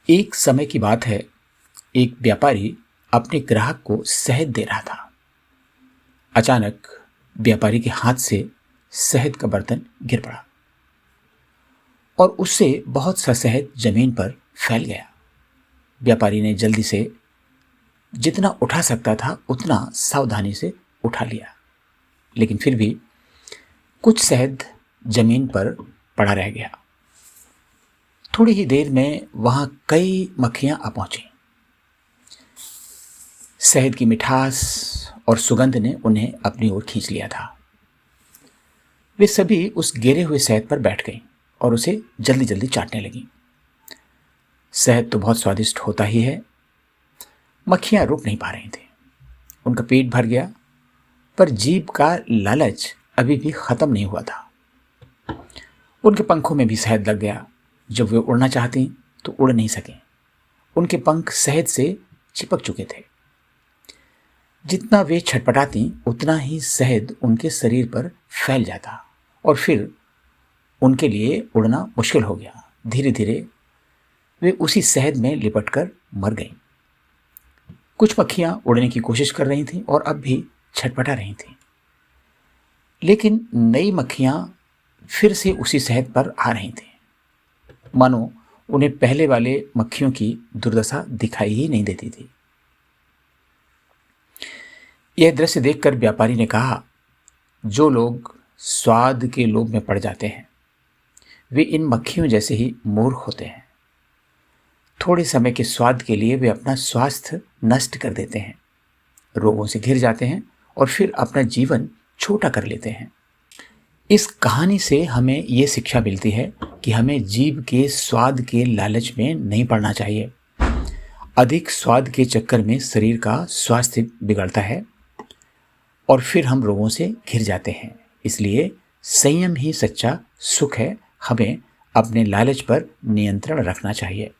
एक समय की बात है। एक व्यापारी अपने ग्राहक को शहद दे रहा था। अचानक व्यापारी के हाथ से शहद का बर्तन गिर पड़ा और उससे बहुत सा शहद जमीन पर फैल गया। व्यापारी ने जल्दी से जितना उठा सकता था उतना सावधानी से उठा लिया, लेकिन फिर भी कुछ शहद जमीन पर पड़ा रह गया। थोड़ी ही देर में वहां कई मक्खियां आ पहुंची। शहद की मिठास और सुगंध ने उन्हें अपनी ओर खींच लिया था। वे सभी उस गिरे हुए शहद पर बैठ गईं और उसे जल्दी जल्दी चाटने लगीं। शहद तो बहुत स्वादिष्ट होता ही है। मक्खियां रुक नहीं पा रही थीं। उनका पेट भर गया, पर जीभ का लालच अभी भी खत्म नहीं हुआ था। उनके पंखों में भी शहद लग गया। जब वे उड़ना चाहती तो उड़ नहीं सके। उनके पंख शहद से चिपक चुके थे। जितना वे छटपटाती उतना ही शहद उनके शरीर पर फैल जाता और फिर उनके लिए उड़ना मुश्किल हो गया। धीरे धीरे वे उसी शहद में लिपटकर मर गईं। कुछ मक्खियां उड़ने की कोशिश कर रही थीं और अब भी छटपटा रही थीं, लेकिन नई मक्खियां फिर से उसी शहद पर आ रही थीं। मानो उन्हें पहले वाले मक्खियों की दुर्दशा दिखाई ही नहीं देती थी। यह दृश्य देखकर व्यापारी ने कहा, जो लोग स्वाद के लोभ में पड़ जाते हैं वे इन मक्खियों जैसे ही मूर्ख होते हैं। थोड़े समय के स्वाद के लिए वे अपना स्वास्थ्य नष्ट कर देते हैं, रोगों से घिर जाते हैं और फिर अपना जीवन छोटा कर लेते हैं। इस कहानी से हमें ये शिक्षा मिलती है कि हमें जीभ के स्वाद के लालच में नहीं पड़ना चाहिए। अधिक स्वाद के चक्कर में शरीर का स्वास्थ्य बिगड़ता है और फिर हम रोगों से घिर जाते हैं। इसलिए संयम ही सच्चा सुख है। हमें अपने लालच पर नियंत्रण रखना चाहिए।